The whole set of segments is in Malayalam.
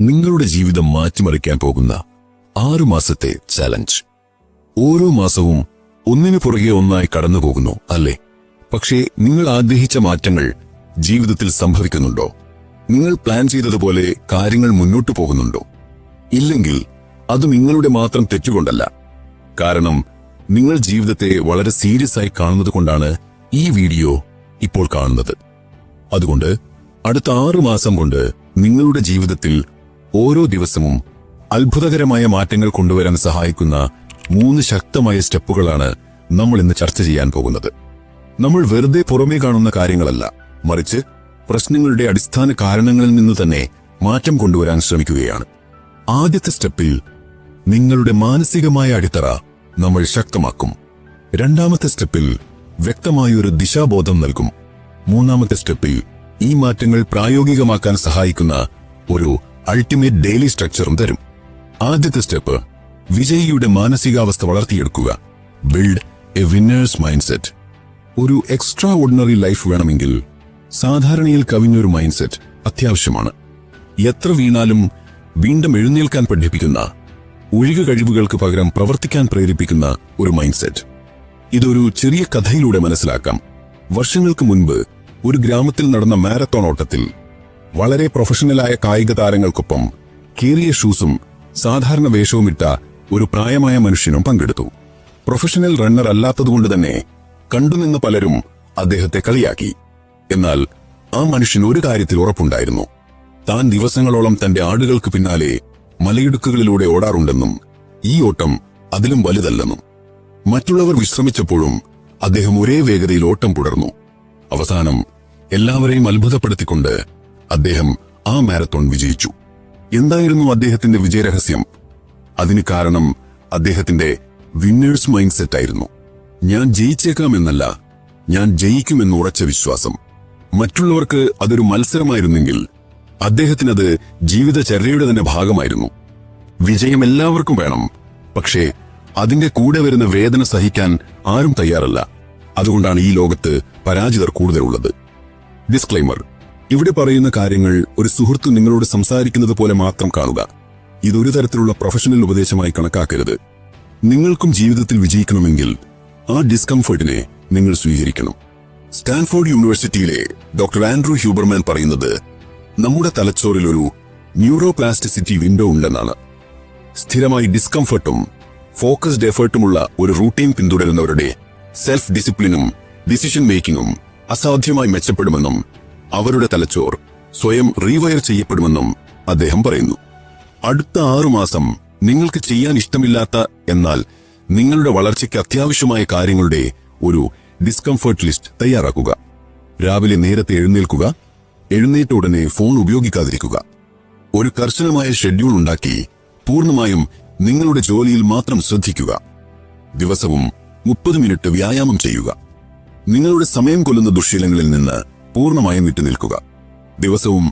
നിങ്ങളുടെ ജീവിതം മാറ്റിമറിക്കാൻ പോകുന്ന 6 മാസത്തെ ചലഞ്ച്. ഓരോ മാസവും ഒന്നിനു പുറകെ ഒന്നായി കടന്നുപോകുന്നു അല്ലേ? പക്ഷേ നിങ്ങൾ ആഗ്രഹിച്ച മാറ്റങ്ങൾ ജീവിതത്തിൽ സംഭവിക്കുന്നുണ്ടോ? നിങ്ങൾ പ്ലാൻ ചെയ്തതുപോലെ കാര്യങ്ങൾ മുന്നോട്ടു പോകുന്നുണ്ടോ? ഇല്ലെങ്കിൽ അത് നിങ്ങളുടെ മാത്രം തെറ്റുകൊണ്ടല്ല. കാരണം നിങ്ങൾ ജീവിതത്തെ വളരെ സീരിയസ് ആയി കാണുന്നതുകൊണ്ടാണ് ഈ വീഡിയോ ഇപ്പോൾ കാണുന്നത്. അതുകൊണ്ട് അടുത്ത 6 മാസം കൊണ്ട് നിങ്ങളുടെ ജീവിതത്തിൽ ഓരോ ദിവസവും അത്ഭുതകരമായ മാറ്റങ്ങൾ കൊണ്ടുവരാൻ സഹായിക്കുന്ന 3 ശക്തമായ സ്റ്റെപ്പുകളാണ് നമ്മൾ ഇന്ന് ചർച്ച ചെയ്യാൻ പോകുന്നത്. നമ്മൾ വെറുതെ പുറമേ കാണുന്ന കാര്യങ്ങളല്ല, മറിച്ച് പ്രശ്നങ്ങളുടെ അടിസ്ഥാന കാരണങ്ങളിൽ നിന്ന് തന്നെ മാറ്റം കൊണ്ടുവരാൻ ശ്രമിക്കുകയാണ്. ആദ്യത്തെ സ്റ്റെപ്പിൽ നിങ്ങളുടെ മാനസികമായ അടിത്തറ നമ്മൾ ശക്തമാക്കും. രണ്ടാമത്തെ സ്റ്റെപ്പിൽ വ്യക്തമായൊരു ദിശാബോധം നൽകും. മൂന്നാമത്തെ സ്റ്റെപ്പിൽ ഈ മാറ്റങ്ങൾ പ്രായോഗികമാക്കാൻ സഹായിക്കുന്ന ഒരു അൾട്ടിമേറ്റ് ഡെയിലി സ്ട്രക്ചറും തരും. ആദ്യത്തെ സ്റ്റെപ്പ്, വിജയിയുടെ മാനസികാവസ്ഥ വളർത്തിയെടുക്കുക. Build a winner's mindset. ഒരു എക്സ്ട്രാ ഓർഡിനറി ലൈഫ് വേണമെങ്കിൽ സാധാരണയിൽ കവിഞ്ഞൊരു മൈൻഡ് സെറ്റ് അത്യാവശ്യമാണ്. എത്ര വീണാലും വീണ്ടും എഴുന്നേൽക്കാൻ പഠിപ്പിക്കുന്ന, ഒഴികെ കഴിവുകൾക്ക് പകരം പ്രവർത്തിക്കാൻ പ്രേരിപ്പിക്കുന്ന ഒരു മൈൻഡ് സെറ്റ്. ഇതൊരു ചെറിയ കഥയിലൂടെ മനസ്സിലാക്കാം. വർഷങ്ങൾക്ക് മുൻപ് ഒരു ഗ്രാമത്തിൽ നടന്ന മാരത്തോൺ ഓട്ടത്തിൽ വളരെ പ്രൊഫഷണലായ കായിക താരങ്ങൾക്കൊപ്പം കീറിയ ഷൂസും സാധാരണ വേഷവുമിട്ട ഒരു പ്രായമായ മനുഷ്യനും പങ്കെടുത്തു. പ്രൊഫഷണൽ റണ്ണർ അല്ലാത്തതുകൊണ്ട് തന്നെ കണ്ടുനിന്ന പലരും അദ്ദേഹത്തെ കളിയാക്കി. എന്നാൽ ആ മനുഷ്യന് ഒരു കാര്യത്തിൽ ഉറപ്പുണ്ടായിരുന്നു. താൻ ദിവസങ്ങളോളം തന്റെ ആടുകൾക്ക് പിന്നാലെ മലയിടുക്കുകളിലൂടെ ഓടാറുണ്ടെന്നും ഈ ഓട്ടം അതിലും വലുതല്ലെന്നും. മറ്റുള്ളവർ വിശ്രമിച്ചപ്പോഴും അദ്ദേഹം ഒരേ വേഗതയിൽ ഓട്ടം തുടർന്നു. അവസാനം എല്ലാവരെയും അത്ഭുതപ്പെടുത്തിക്കൊണ്ട് അദ്ദേഹം ആ മാരത്തോൺ വിജയിച്ചു. എന്തായിരുന്നു അദ്ദേഹത്തിന്റെ വിജയരഹസ്യം? അതിന് കാരണം അദ്ദേഹത്തിന്റെ വിന്നേഴ്സ് മൈൻഡ് സെറ്റ് ആയിരുന്നു. ഞാൻ ജയിച്ചേക്കാമെന്നല്ല, ഞാൻ ജയിക്കുമെന്ന് ഉറച്ച വിശ്വാസം. മറ്റുള്ളവർക്ക് അതൊരു മത്സരമായിരുന്നെങ്കിൽ അദ്ദേഹത്തിനത് ജീവിതചര്യയുടെ തന്നെ ഭാഗമായിരുന്നു. വിജയം എല്ലാവർക്കും വേണം, പക്ഷേ അതിന്റെ കൂടെ വരുന്ന വേദന സഹിക്കാൻ ആരും തയ്യാറല്ല. അതുകൊണ്ടാണ് ഈ ലോകത്ത് പരാജിതർ കൂടുതലുള്ളത്. ഡിസ്ക്ലൈമർ: ഇവിടെ പറയുന്ന കാര്യങ്ങൾ ഒരു സുഹൃത്ത് നിങ്ങളോട് സംസാരിക്കുന്നത് പോലെ മാത്രം കാണുക. ഇതൊരു തരത്തിലുള്ള പ്രൊഫഷണൽ ഉപദേശമായി കണക്കാക്കരുത്. നിങ്ങൾക്കും ജീവിതത്തിൽ വിജയിക്കണമെങ്കിൽ ആ ഡിസ്കംഫർട്ടിനെ നിങ്ങൾ സ്വീകരിക്കണം. സ്റ്റാൻഫോർഡ് യൂണിവേഴ്സിറ്റിയിലെ ഡോക്ടർ ആൻഡ്രൂ ഹ്യൂബർമാൻ പറയുന്നത് നമ്മുടെ തലച്ചോറിൽ ഒരു ന്യൂറോപ്ലാസ്റ്റിസിറ്റി വിൻഡോ ഉണ്ടെന്നാണ്. സ്ഥിരമായി ഡിസ്കംഫർട്ടും ഫോക്കസ്ഡ് എഫേർട്ടുമുള്ള ഒരു റൂട്ടീൻ പിന്തുടരുന്നവരുടെ സെൽഫ് ഡിസിപ്ലിനും ഡിസിഷൻ മേക്കിങ്ങും അസാധ്യമായി മെച്ചപ്പെടുമെന്നും അവരുടെ തലച്ചോർ സ്വയം റീവയർ ചെയ്യപ്പെടുമെന്നും അദ്ദേഹം പറയുന്നു. അടുത്ത 6 മാസം നിങ്ങൾക്ക് ചെയ്യാൻ ഇഷ്ടമില്ലാത്ത എന്നാൽ നിങ്ങളുടെ വളർച്ചയ്ക്ക് അത്യാവശ്യമായ കാര്യങ്ങളുടെ ഒരു ഡിസ്കംഫർട്ട് ലിസ്റ്റ് തയ്യാറാക്കുക. രാവിലെ നേരത്തെ എഴുന്നേൽക്കുക. എഴുന്നേറ്റ ഉടനെ ഫോൺ ഉപയോഗിക്കാതിരിക്കുക. ഒരു കർശനമായ ഷെഡ്യൂൾ ഉണ്ടാക്കി പൂർണ്ണമായും നിങ്ങളുടെ ജോലിയിൽ മാത്രം ശ്രദ്ധിക്കുക. ദിവസവും 30 മിനിറ്റ് വ്യായാമം ചെയ്യുക. നിങ്ങളുടെ സമയം കൊല്ലുന്ന ദുശ്ശീലങ്ങളിൽ നിന്ന് പൂർണ്ണമായും വിട്ടുനിൽക്കുക. ദിവസവും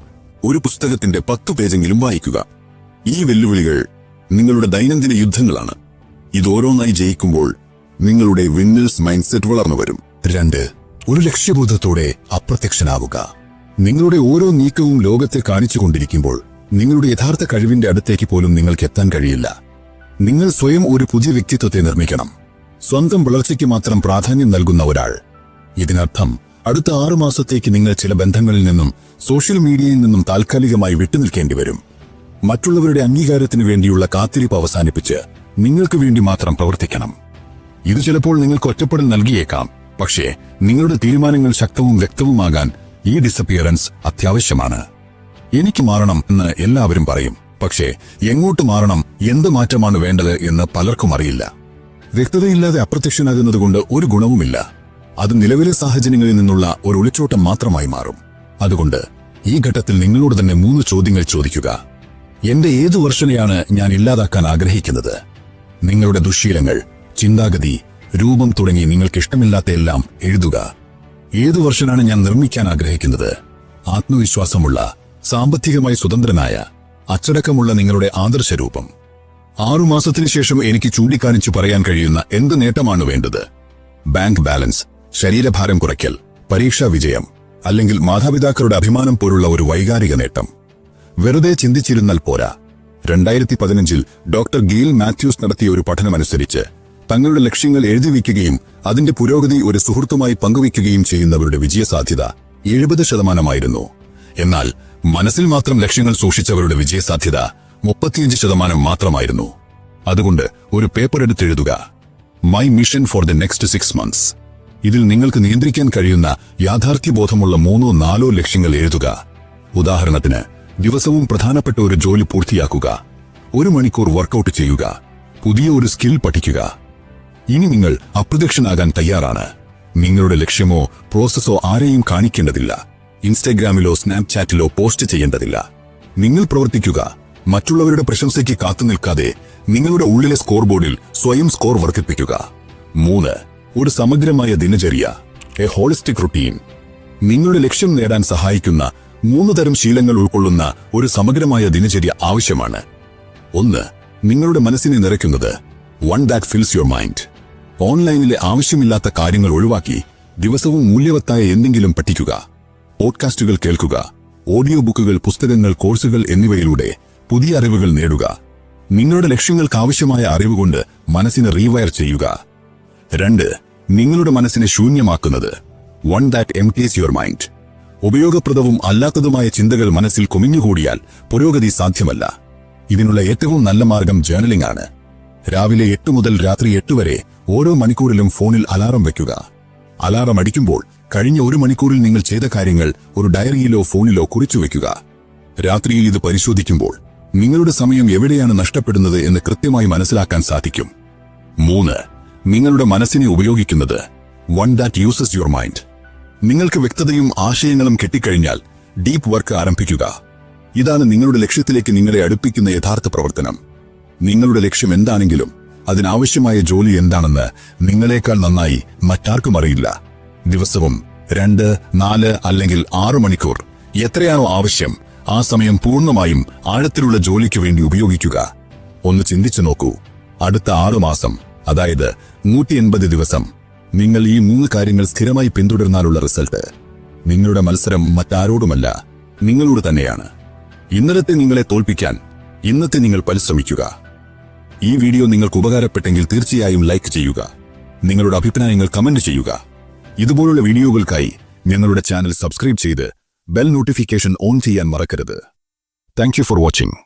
ഒരു പുസ്തകത്തിന്റെ 10 പേജെങ്കിലും വായിക്കുക. ഈ വെല്ലുവിളികൾ നിങ്ങളുടെ ദൈനംദിന യുദ്ധങ്ങളാണ്. ഇതോരോന്നായി ജയിക്കുമ്പോൾ നിങ്ങളുടെ വിന്നേഴ്സ് മൈൻഡ് സെറ്റ് വളർന്നു വരും. 2. ഒരു ലക്ഷ്യബോധത്തോടെ അപ്രത്യക്ഷനാവുക. നിങ്ങളുടെ ഓരോ നീക്കവും ലോകത്തെ കാണിച്ചുകൊണ്ടിരിക്കുമ്പോൾ നിങ്ങളുടെ യഥാർത്ഥ കഴിവിന്റെ അടുത്തേക്ക് പോലും നിങ്ങൾക്ക് എത്താൻ കഴിയില്ല. നിങ്ങൾ സ്വയം ഒരു പുതിയ വ്യക്തിത്വത്തെ നിർമ്മിക്കണം. സ്വന്തം വളർച്ചയ്ക്ക് മാത്രം പ്രാധാന്യം നൽകുന്ന ഒരാൾ. ഇതിനർത്ഥം അടുത്ത 6 മാസത്തേക്ക് നിങ്ങൾ ചില ബന്ധങ്ങളിൽ നിന്നും സോഷ്യൽ മീഡിയയിൽ നിന്നും താൽക്കാലികമായി വിട്ടുനിൽക്കേണ്ടി വരും. മറ്റുള്ളവരുടെ അംഗീകാരത്തിന് വേണ്ടിയുള്ള കാത്തിരിപ്പ് അവസാനിപ്പിച്ച് നിങ്ങൾക്ക് വേണ്ടി മാത്രം പ്രവർത്തിക്കണം. ഇത് ചിലപ്പോൾ നിങ്ങൾക്ക് ഒറ്റപ്പെടൽ നൽകിയേക്കാം, പക്ഷേ നിങ്ങളുടെ തീരുമാനങ്ങൾ ശക്തവും വ്യക്തവുമാകാൻ ഈ ഡിസപ്പിയറൻസ് അത്യാവശ്യമാണ്. എനിക്ക് മാറണം എന്ന് എല്ലാവരും പറയും, പക്ഷേ എങ്ങോട്ട് മാറണം, എന്ത് മാറ്റമാണ് വേണ്ടത് എന്ന് പലർക്കും അറിയില്ല. വ്യക്തതയില്ലാതെ അപ്രത്യക്ഷനാകുന്നതുകൊണ്ട് ഒരു ഗുണവുമില്ല. അത് നിലവിലെ സാഹചര്യങ്ങളിൽ നിന്നുള്ള ഒരു ഒളിച്ചോട്ടം മാത്രമായി മാറും. അതുകൊണ്ട് ഈ ഘട്ടത്തിൽ നിങ്ങളോട് തന്നെ 3 ചോദ്യങ്ങൾ ചോദിക്കുക. എന്റെ ഏതു വെർഷനെയാണ് ഞാൻ ഇല്ലാതാക്കാൻ ആഗ്രഹിക്കുന്നത്? നിങ്ങളുടെ ദുശ്ശീലങ്ങൾ, ചിന്താഗതി, രൂപം തുടങ്ങി നിങ്ങൾക്ക് ഇഷ്ടമില്ലാത്ത എല്ലാം എഴുതുക. ഏതു വെർഷനാണ് ഞാൻ നിർമ്മിക്കാൻ ആഗ്രഹിക്കുന്നത്? ആത്മവിശ്വാസമുള്ള, സാമ്പത്തികമായി സ്വതന്ത്രനായ, അച്ചടക്കമുള്ള നിങ്ങളുടെ ആദർശ രൂപം. 6 മാസത്തിനു ശേഷം എനിക്ക് ചൂണ്ടിക്കാണിച്ചു പറയാൻ കഴിയുന്ന എന്ത് നേട്ടമാണ് വേണ്ടത്? ബാങ്ക് ബാലൻസ്, ശരീരഭാരം കുറയ്ക്കൽ, പരീക്ഷാ വിജയം, അല്ലെങ്കിൽ മാതാപിതാക്കളുടെ അഭിമാനം പോലുള്ള ഒരു വൈകാരിക നേട്ടം. വെറുതെ ചിന്തിച്ചിരുന്നാൽ പോരാ. 2015 ഡോക്ടർ ഗെയിൽ മാത്യൂസ് നടത്തിയ ഒരു പഠനമനുസരിച്ച് തങ്ങളുടെ ലക്ഷ്യങ്ങൾ എഴുതിവെക്കുകയും അതിന്റെ പുരോഗതി ഒരു സുഹൃത്തുമായി പങ്കുവയ്ക്കുകയും ചെയ്യുന്നവരുടെ വിജയസാധ്യത 70%. എന്നാൽ മനസ്സിൽ മാത്രം ലക്ഷ്യങ്ങൾ സൂക്ഷിച്ചവരുടെ വിജയസാധ്യത 35% മാത്രമായിരുന്നു. അതുകൊണ്ട് ഒരു പേപ്പർ എടുത്തെഴുതുക. My mission for the next 6 months. ഇതിൽ നിങ്ങൾക്ക് നിയന്ത്രിക്കാൻ കഴിയുന്ന യാഥാർത്ഥ്യബോധമുള്ള 3-4 ലക്ഷ്യങ്ങൾ എഴുതുക. ഉദാഹരണത്തിന്, ദിവസവും പ്രധാനപ്പെട്ട ഒരു ജോലി പൂർത്തിയാക്കുക, 1 മണിക്കൂർ വർക്കൗട്ട് ചെയ്യുക, പുതിയ ഒരു സ്കിൽ പഠിക്കുക. ഇനി നിങ്ങൾ അപ്രത്യക്ഷനാകാൻ തയ്യാറാണ്. നിങ്ങളുടെ ലക്ഷ്യമോ പ്രോസസ്സോ ആരെയും കാണിക്കേണ്ടതില്ല. ഇൻസ്റ്റഗ്രാമിലോ സ്നാപ്ചാറ്റിലോ പോസ്റ്റ് ചെയ്യേണ്ടതില്ല. നിങ്ങൾ പ്രവർത്തിക്കുക. മറ്റുള്ളവരുടെ പ്രശംസയ്ക്ക് കാത്തുനിൽക്കാതെ നിങ്ങളുടെ ഉള്ളിലെ സ്കോർ ബോർഡിൽ സ്വയം സ്കോർ വർദ്ധിപ്പിക്കുക. 3. ഒരു സമഗ്രമായ ദിനചര്യ, എ ഹോളിസ്റ്റിക് റുട്ടീൻ. നിങ്ങളുടെ ലക്ഷ്യം നേടാൻ സഹായിക്കുന്ന 3 തരം ശീലങ്ങൾ ഉൾക്കൊള്ളുന്ന ഒരു സമഗ്രമായ ദിനചര്യ ആവശ്യമാണ്. 1. നിങ്ങളുടെ മനസ്സിനെ നിറയ്ക്കുന്നത്, one that fills your mind. ഓൺലൈനിലെ ആവശ്യമില്ലാത്ത കാര്യങ്ങൾ ഒഴിവാക്കി ദിവസവും മൂല്യവത്തായ എന്തെങ്കിലും പഠിക്കുക. പോഡ്കാസ്റ്റുകൾ കേൾക്കുക, ഓഡിയോ ബുക്കുകൾ, പുസ്തകങ്ങൾ, കോഴ്സുകൾ എന്നിവയിലൂടെ പുതിയ അറിവുകൾ നേടുക. നിങ്ങളുടെ ലക്ഷ്യങ്ങൾക്ക് ആവശ്യമായ അറിവുകൊണ്ട് മനസ്സിനെ റീവയർ ചെയ്യുക. 2. നിങ്ങളുടെ മനസ്സിനെ ശൂന്യമാക്കുന്നത്, one that empties your mind. ഉപയോഗപ്രദവും അല്ലാത്തതുമായ ചിന്തകൾ മനസ്സിൽ കുമിഞ്ഞുകൂടിയാൽ പുരോഗതി സാധ്യമല്ല. ഇതിനുള്ള ഏറ്റവും നല്ല മാർഗം ജേർണലിംഗ് ആണ്. രാവിലെ 8 മുതൽ രാത്രി 8 വരെ ഓരോ മണിക്കൂറിലും ഫോണിൽ അലാറം വയ്ക്കുക. അലാറം അടിക്കുമ്പോൾ കഴിഞ്ഞ 1 മണിക്കൂറിൽ നിങ്ങൾ ചെയ്ത കാര്യങ്ങൾ ഒരു ഡയറിയിലോ ഫോണിലോ കുറിച്ചുവെക്കുക. രാത്രിയിൽ ഇത് പരിശോധിക്കുമ്പോൾ നിങ്ങളുടെ സമയം എവിടെയാണ് നഷ്ടപ്പെടുന്നത് എന്ന് കൃത്യമായി മനസ്സിലാക്കാൻ സാധിക്കും. 3. നിങ്ങളുടെ മനസ്സിനെ ഉപയോഗിക്കുന്നത്, one that uses your mind. നിങ്ങൾക്ക് വ്യക്തതയും ആശയങ്ങളും കിട്ടിക്കഴിഞ്ഞാൽ ഡീപ്പ് വർക്ക് ആരംഭിക്കുക. ഇതാണ് നിങ്ങളുടെ ലക്ഷ്യത്തിലേക്ക് നിങ്ങളെ അടുപ്പിക്കുന്ന യഥാർത്ഥ പ്രവർത്തനം. നിങ്ങളുടെ ലക്ഷ്യം എന്താണെങ്കിലും അതിനാവശ്യമായ ജോലി എന്താണെന്ന് നിങ്ങളെക്കാൾ നന്നായി മറ്റാർക്കും അറിയില്ല. ദിവസവും 2, 4 അല്ലെങ്കിൽ 6 മണിക്കൂർ എത്രയാണോ ആവശ്യം, ആ സമയം പൂർണ്ണമായും ആഴത്തിലുള്ള ജോലിക്ക് വേണ്ടി ഉപയോഗിക്കുക. ഒന്ന് ചിന്തിച്ചു നോക്കൂ. അടുത്ത 6 മാസം, അതായത് 180 ദിവസം, നിങ്ങൾ ഈ 3 കാര്യങ്ങൾ സ്ഥിരമായി പിന്തുടർന്നാലുള്ള റിസൾട്ട്. നിങ്ങളുടെ മത്സരം മറ്റാരോടുമല്ല, നിങ്ങളോട് തന്നെയാണ്. ഇന്നലത്തെ നിങ്ങളെ തോൽപ്പിക്കാൻ ഇന്നത്തെ നിങ്ങൾ പരിശ്രമിക്കുക. ഈ വീഡിയോ നിങ്ങൾക്ക് ഉപകാരപ്പെട്ടെങ്കിൽ തീർച്ചയായും ലൈക്ക് ചെയ്യുക. നിങ്ങളുടെ അഭിപ്രായങ്ങൾ കമന്റ് ചെയ്യുക. ഇതുപോലുള്ള വീഡിയോകൾക്കായി ഞങ്ങളുടെ ചാനൽ സബ്സ്ക്രൈബ് ചെയ്ത് ബെൽ നോട്ടിഫിക്കേഷൻ ഓൺ ചെയ്യാൻ മറക്കരുത്. Thank you for watching.